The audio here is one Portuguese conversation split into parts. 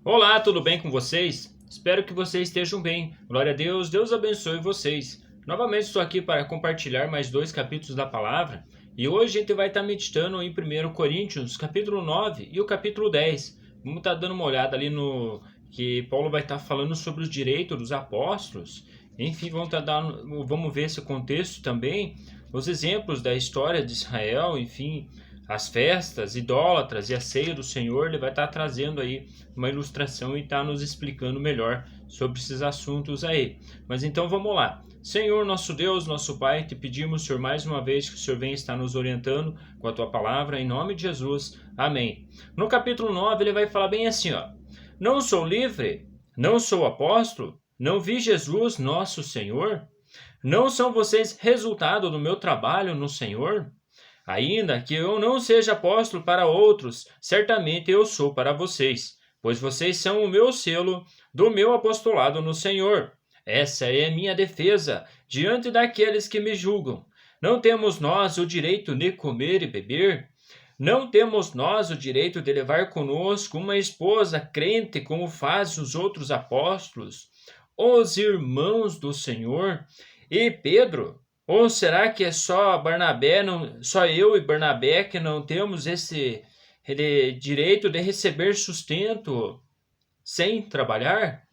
Olá, tudo bem com vocês? Espero que vocês estejam bem. Glória a Deus, Deus abençoe vocês. Novamente estou aqui para compartilhar mais 2 capítulos da palavra e hoje a gente vai estar meditando em 1 Coríntios, capítulo 9 e o capítulo 10. Vamos estar dando uma olhada ali no que Paulo vai estar falando sobre os direitos dos apóstolos. Enfim, vamos ver esse contexto também, os exemplos da história de Israel, enfim, as festas idólatras e a ceia do Senhor. Ele vai estar trazendo aí uma ilustração e está nos explicando melhor sobre esses assuntos aí. Mas então vamos lá. Senhor, nosso Deus, nosso Pai, te pedimos, Senhor, mais uma vez que o Senhor venha estar nos orientando com a tua palavra, em nome de Jesus. Amém. No capítulo 9 ele vai falar bem assim, ó: não sou livre, não sou apóstolo, não vi Jesus, nosso Senhor? Não são vocês resultado do meu trabalho no Senhor? Ainda que eu não seja apóstolo para outros, certamente eu sou para vocês, pois vocês são o meu selo do meu apostolado no Senhor. Essa é a minha defesa diante daqueles que me julgam. Não temos nós o direito de comer e beber? Não temos nós o direito de levar conosco uma esposa crente como fazem os outros apóstolos, os irmãos do Senhor e Pedro? Ou será que é só Barnabé, só eu e Barnabé que não temos esse direito de receber sustento sem trabalhar?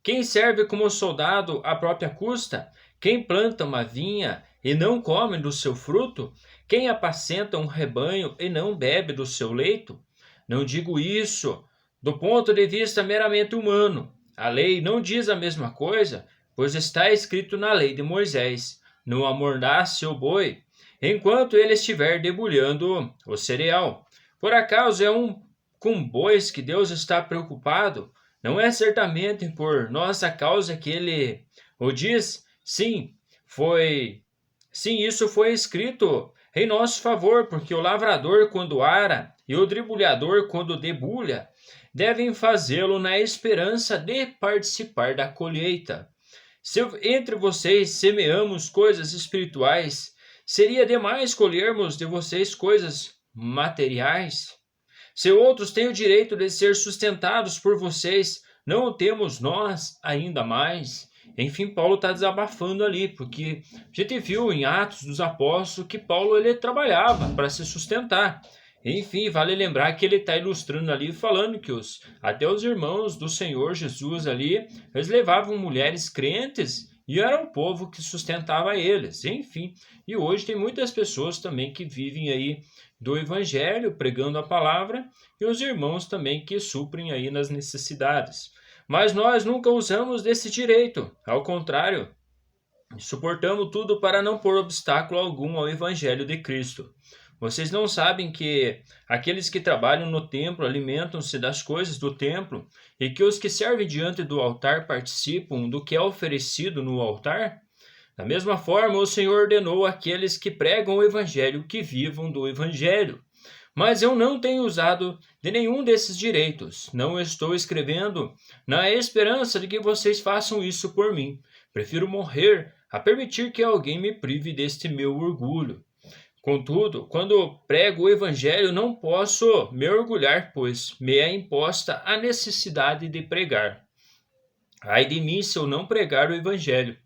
Quem serve como soldado à própria custa? Quem planta uma vinha e não come do seu fruto? Quem apacenta um rebanho e não bebe do seu leito? Não digo isso do ponto de vista meramente humano. A lei não diz a mesma coisa, pois está escrito na lei de Moisés: não amordace o boi enquanto ele estiver debulhando o cereal. Por acaso é com bois que Deus está preocupado? Não é certamente por nossa causa que ele o diz? Sim, isso foi escrito em nosso favor, porque o lavrador, quando ara, e o debulhador, quando debulha, devem fazê-lo na esperança de participar da colheita. Se entre vocês semeamos coisas espirituais, seria demais colhermos de vocês coisas materiais? Se outros têm o direito de ser sustentados por vocês, não o temos nós ainda mais? Enfim, Paulo está desabafando ali, porque a gente viu em Atos dos Apóstolos que Paulo ele trabalhava para se sustentar. Enfim, vale lembrar que ele está ilustrando ali, falando que até os irmãos do Senhor Jesus ali, eles levavam mulheres crentes e era o povo que sustentava eles. Enfim, e hoje tem muitas pessoas também que vivem aí do evangelho, pregando a palavra, e os irmãos também que suprem aí nas necessidades. Mas nós nunca usamos desse direito, ao contrário, suportamos tudo para não pôr obstáculo algum ao evangelho de Cristo. Vocês não sabem que aqueles que trabalham no templo alimentam-se das coisas do templo e que os que servem diante do altar participam do que é oferecido no altar? Da mesma forma, o Senhor ordenou àqueles que pregam o evangelho que vivam do evangelho. Mas eu não tenho usado de nenhum desses direitos. Não estou escrevendo na esperança de que vocês façam isso por mim. Prefiro morrer a permitir que alguém me prive deste meu orgulho. Contudo, quando prego o evangelho, não posso me orgulhar, pois me é imposta a necessidade de pregar. Ai de mim se eu não pregar o evangelho,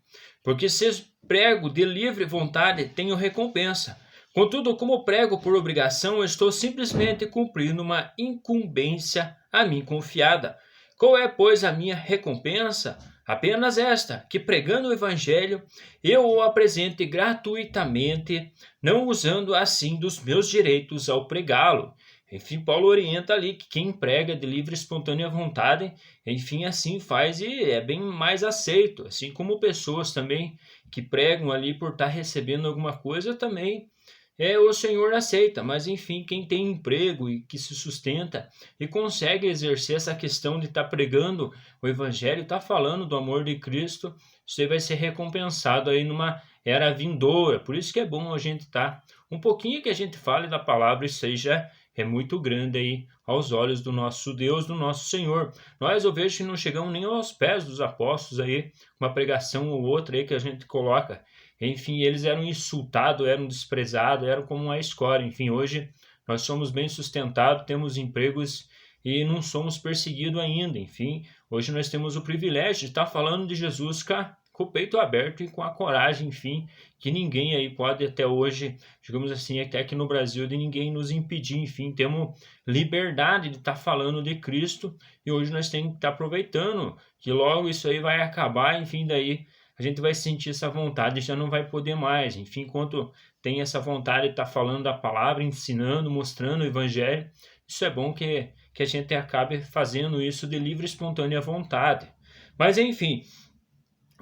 porque se prego de livre vontade, tenho recompensa. Contudo, como prego por obrigação, eu estou simplesmente cumprindo uma incumbência a mim confiada. Qual é, pois, a minha recompensa? Apenas esta, que pregando o evangelho, eu o apresente gratuitamente, não usando assim dos meus direitos ao pregá-lo. Enfim, Paulo orienta ali que quem prega de livre e espontânea vontade, enfim, assim faz e é bem mais aceito. Assim como pessoas também que pregam ali por estar recebendo alguma coisa, também o Senhor aceita. Mas enfim, quem tem emprego e que se sustenta e consegue exercer essa questão de estar pregando o Evangelho, estar falando do amor de Cristo, você vai ser recompensado aí numa era vindoura. Por isso que é bom a gente estar um pouquinho que a gente fale da palavra, isso aí já é muito grande aí aos olhos do nosso Deus, do nosso Senhor. Nós, eu vejo que não chegamos nem aos pés dos apóstolos aí, uma pregação ou outra aí que a gente coloca. Enfim, eles eram insultados, eram desprezados, eram como uma escória. Enfim, hoje nós somos bem sustentados, temos empregos e não somos perseguidos ainda. Enfim, hoje nós temos o privilégio de estar falando de Jesus com o peito aberto e com a coragem, enfim, que ninguém aí pode até hoje, digamos assim, até aqui no Brasil, de ninguém nos impedir. Enfim, temos liberdade de estar falando de Cristo, e hoje nós temos que estar aproveitando que logo isso aí vai acabar. Enfim, daí a gente vai sentir essa vontade, já não vai poder mais. Enfim, enquanto tem essa vontade de estar falando da palavra, ensinando, mostrando o evangelho, isso é bom que a gente acabe fazendo isso de livre e espontânea vontade. Mas enfim,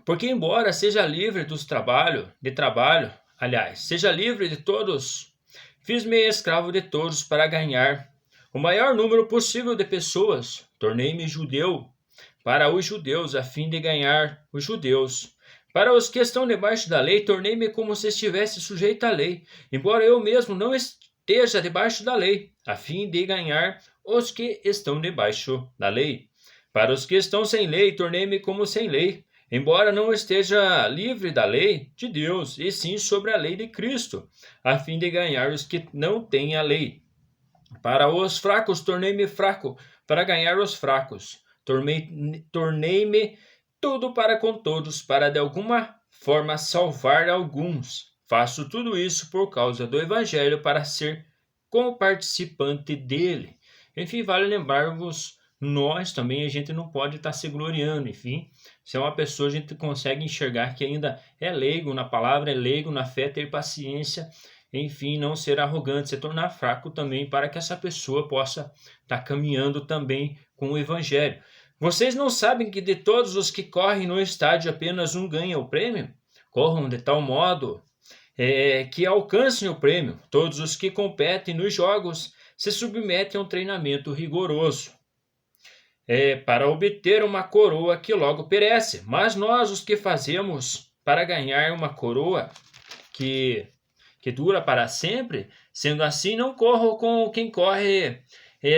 porque embora seja livre seja livre de todos, fiz-me escravo de todos para ganhar o maior número possível de pessoas. Tornei-me judeu para os judeus, a fim de ganhar os judeus. Para os que estão debaixo da lei, tornei-me como se estivesse sujeito à lei, embora eu mesmo não esteja debaixo da lei, a fim de ganhar os que estão debaixo da lei. Para os que estão sem lei, tornei-me como sem lei, embora não esteja livre da lei de Deus, e sim sobre a lei de Cristo, a fim de ganhar os que não têm a lei. Para os fracos, tornei-me fraco, para ganhar os fracos. Tornei-me tudo para com todos, para de alguma forma salvar alguns. Faço tudo isso por causa do Evangelho, para ser comparticipante dele. Enfim, vale lembrar-vos, nós também, a gente não pode estar se gloriando. Enfim, se é uma pessoa, a gente consegue enxergar que ainda é leigo na palavra, é leigo na fé, ter paciência, enfim, não ser arrogante, se tornar fraco também, para que essa pessoa possa estar caminhando também com o Evangelho. Vocês não sabem que de todos os que correm no estádio apenas um ganha o prêmio? Corram de tal modo que alcancem o prêmio. Todos os que competem nos jogos se submetem a um treinamento rigoroso, para obter uma coroa que logo perece. Mas nós, os que fazemos para ganhar uma coroa que dura para sempre, sendo assim, não corro com quem corre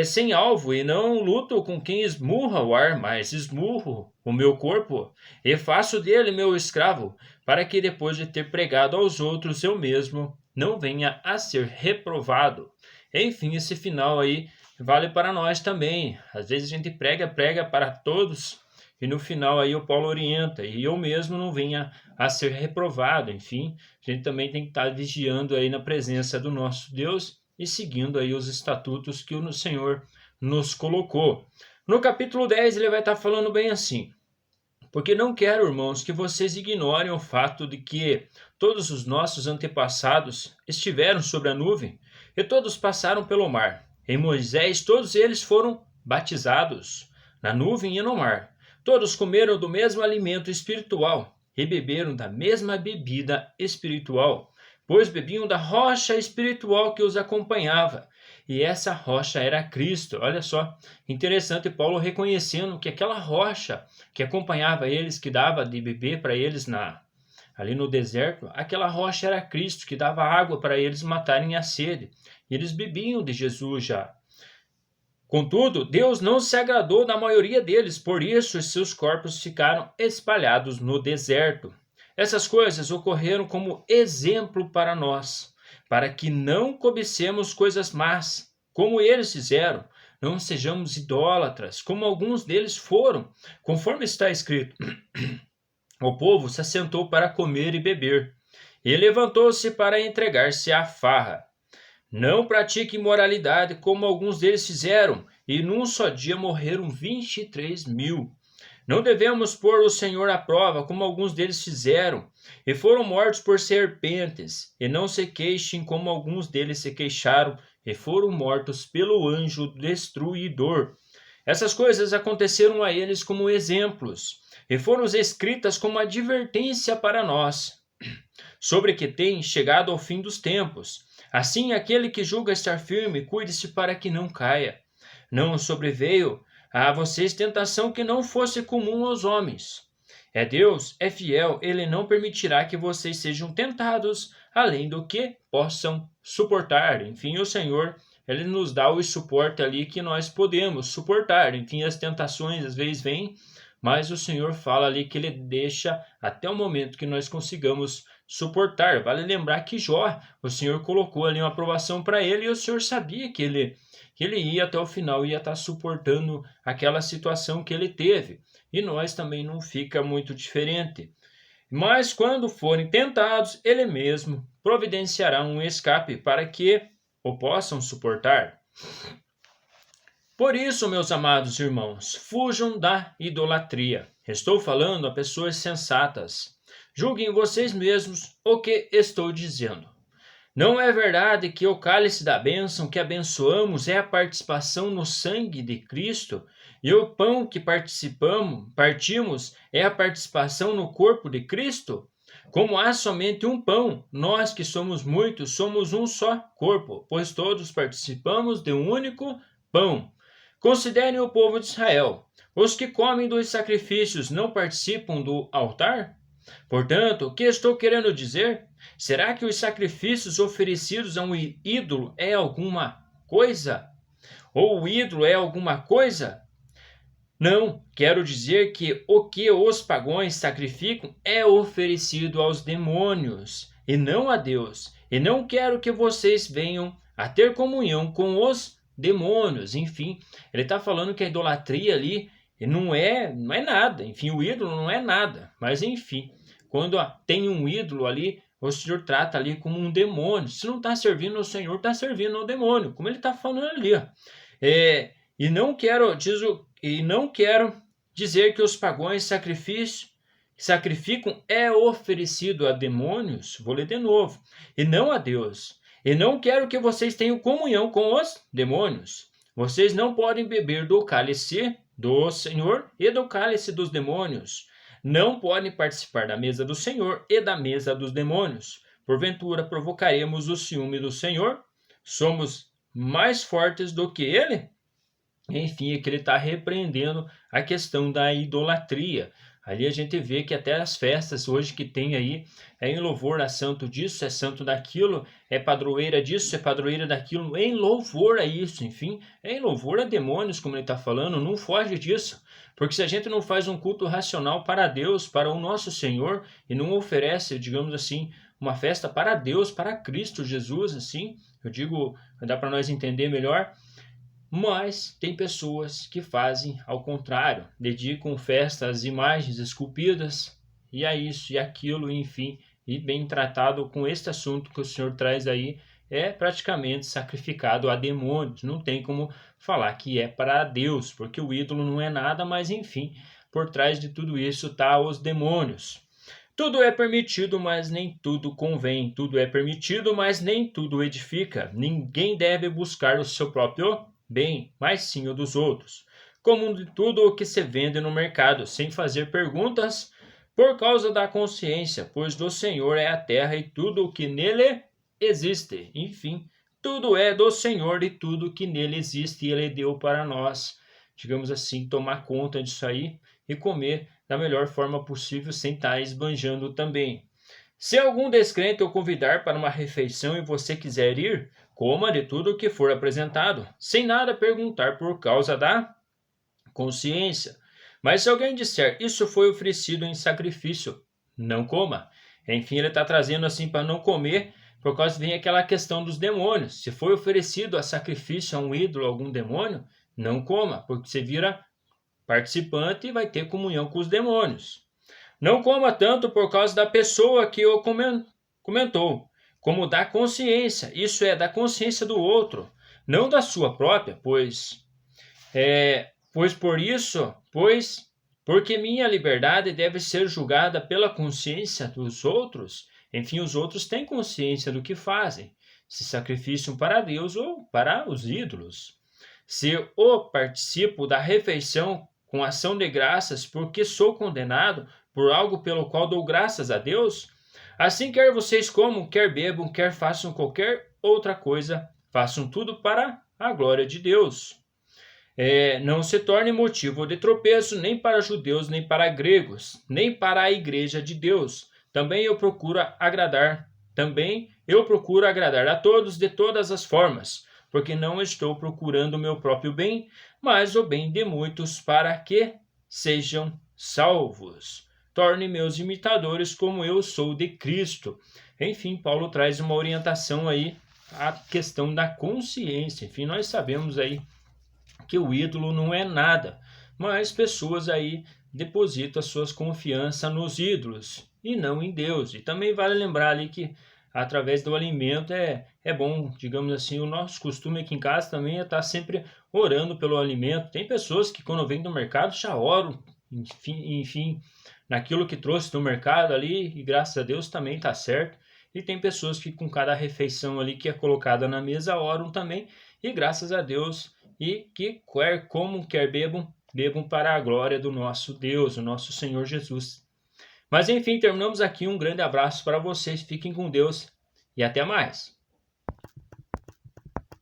sem alvo, e não luto com quem esmurra o ar, mas esmurro o meu corpo e faço dele meu escravo, para que depois de ter pregado aos outros, eu mesmo não venha a ser reprovado. Enfim, esse final aí vale para nós também. Às vezes a gente prega para todos, e no final aí o Paulo orienta, e eu mesmo não venha a ser reprovado. Enfim, a gente também tem que estar vigiando aí na presença do nosso Deus e seguindo aí os estatutos que o Senhor nos colocou. No capítulo 10 ele vai estar falando bem assim: porque não quero, irmãos, que vocês ignorem o fato de que todos os nossos antepassados estiveram sobre a nuvem e todos passaram pelo mar. Em Moisés, todos eles foram batizados na nuvem e no mar. Todos comeram do mesmo alimento espiritual e beberam da mesma bebida espiritual, pois bebiam da rocha espiritual que os acompanhava, e essa rocha era Cristo. Olha só, interessante, Paulo reconhecendo que aquela rocha que acompanhava eles, que dava de beber para eles ali no deserto, aquela rocha era Cristo, que dava água para eles matarem a sede. E eles bebiam de Jesus já. Contudo, Deus não se agradou da maioria deles, por isso os seus corpos ficaram espalhados no deserto. Essas coisas ocorreram como exemplo para nós, para que não cobicemos coisas más, como eles fizeram. Não sejamos idólatras, como alguns deles foram, conforme está escrito. O povo se assentou para comer e beber, e levantou-se para entregar-se à farra. Não pratique imoralidade, como alguns deles fizeram, e num só dia morreram 23.000. Não devemos pôr o Senhor à prova, como alguns deles fizeram, e foram mortos por serpentes. E não se queixem, como alguns deles se queixaram, e foram mortos pelo anjo destruidor. Essas coisas aconteceram a eles como exemplos, e foram escritas como advertência para nós, sobre que tem chegado ao fim dos tempos. Assim, aquele que julga estar firme, cuide-se para que não caia. Não sobreveio a vocês tentação que não fosse comum aos homens. Deus é fiel, ele não permitirá que vocês sejam tentados além do que possam suportar. Enfim, o Senhor, ele nos dá o suporte ali que nós podemos suportar. Enfim, as tentações às vezes vêm, mas o Senhor fala ali que ele deixa até o momento que nós consigamos suportar. Vale lembrar que Jó, o Senhor colocou ali uma aprovação para ele e o Senhor sabia que ele ia até o final, ia estar suportando aquela situação que ele teve. E nós também não fica muito diferente. Mas quando forem tentados, ele mesmo providenciará um escape para que o possam suportar. Por isso, meus amados irmãos, fujam da idolatria. Estou falando a pessoas sensatas. Julguem vocês mesmos o que estou dizendo. Não é verdade que o cálice da bênção que abençoamos é a participação no sangue de Cristo e o pão que partimos é a participação no corpo de Cristo? Como há somente um pão, nós que somos muitos somos um só corpo, pois todos participamos de um único pão. Considerem o povo de Israel. Os que comem dos sacrifícios não participam do altar? Portanto, o que estou querendo dizer? Será que os sacrifícios oferecidos a um ídolo é alguma coisa? Ou o ídolo é alguma coisa? Não, quero dizer que o que os pagãos sacrificam é oferecido aos demônios e não a Deus. E não quero que vocês venham a ter comunhão com os demônios. Enfim, ele está falando que a idolatria ali não é nada. Enfim, o ídolo não é nada. Mas enfim, quando tem um ídolo ali, o Senhor trata ali como um demônio. Se não está servindo ao Senhor, está servindo ao demônio, como ele está falando ali. E não quero dizer que os pagãos sacrificam é oferecido a demônios, vou ler de novo, e não a Deus. E não quero que vocês tenham comunhão com os demônios. Vocês não podem beber do cálice do Senhor e do cálice dos demônios. Não podem participar da mesa do Senhor e da mesa dos demônios. Porventura provocaremos o ciúme do Senhor? Somos mais fortes do que ele? Enfim, é que ele está repreendendo a questão da idolatria. Ali a gente vê que até as festas hoje que tem aí é em louvor a santo disso, é santo daquilo, é padroeira disso, é padroeira daquilo, em louvor a isso, enfim, é em louvor a demônios, como ele está falando, não foge disso. Porque se a gente não faz um culto racional para Deus, para o nosso Senhor, e não oferece, digamos assim, uma festa para Deus, para Cristo Jesus, assim, eu digo, dá para nós entender melhor. Mas tem pessoas que fazem ao contrário, dedicam festa às imagens esculpidas e a isso e aquilo, enfim, e bem tratado com este assunto que o Senhor traz aí, é praticamente sacrificado a demônios. Não tem como falar que é para Deus, porque o ídolo não é nada, mas enfim, por trás de tudo isso está os demônios. Tudo é permitido, mas nem tudo convém. Tudo é permitido, mas nem tudo edifica. Ninguém deve buscar o seu próprio bem, mas sim o dos outros. Como de tudo o que se vende no mercado, sem fazer perguntas, por causa da consciência, pois do Senhor é a terra e tudo o que nele existe. Enfim, tudo é do Senhor e tudo que nele existe, e ele deu para nós, digamos assim, tomar conta disso aí e comer da melhor forma possível, sem estar esbanjando também. Se algum descrente o convidar para uma refeição e você quiser ir, coma de tudo o que for apresentado, sem nada perguntar por causa da consciência. Mas se alguém disser, isso foi oferecido em sacrifício, não coma. Enfim, ele está trazendo assim para não comer, por causa vem aquela questão dos demônios. Se foi oferecido a sacrifício a um ídolo, a algum demônio, não coma, porque você vira participante e vai ter comunhão com os demônios. Não coma tanto por causa da pessoa que o comentou, como da consciência, isso é, da consciência do outro, não da sua própria, porque minha liberdade deve ser julgada pela consciência dos outros. Enfim, os outros têm consciência do que fazem, se sacrificam para Deus ou para os ídolos. Se eu participo da refeição com ação de graças porque sou condenado por algo pelo qual dou graças a Deus, assim quer vocês comam, quer bebam, quer façam qualquer outra coisa, façam tudo para a glória de Deus. Não se torne motivo de tropeço nem para judeus, nem para gregos, nem para a igreja de Deus. Também eu procuro agradar a todos de todas as formas, porque não estou procurando o meu próprio bem, mas o bem de muitos para que sejam salvos. torne meus imitadores como eu sou de Cristo. Enfim, Paulo traz uma orientação aí à questão da consciência. Enfim, nós sabemos aí que o ídolo não é nada, mas pessoas aí depositam as suas confianças nos ídolos e não em Deus. E também vale lembrar ali que através do alimento é bom, digamos assim, o nosso costume aqui em casa também é estar sempre orando pelo alimento. Tem pessoas que quando vêm do mercado já oram, enfim, naquilo que trouxe do mercado ali, e graças a Deus também está certo. E tem pessoas que com cada refeição ali que é colocada na mesa oram também, e graças a Deus, e que quer como quer bebam, bebam para a glória do nosso Deus, o nosso Senhor Jesus. Mas enfim, terminamos aqui. Um grande abraço para vocês, fiquem com Deus e até mais.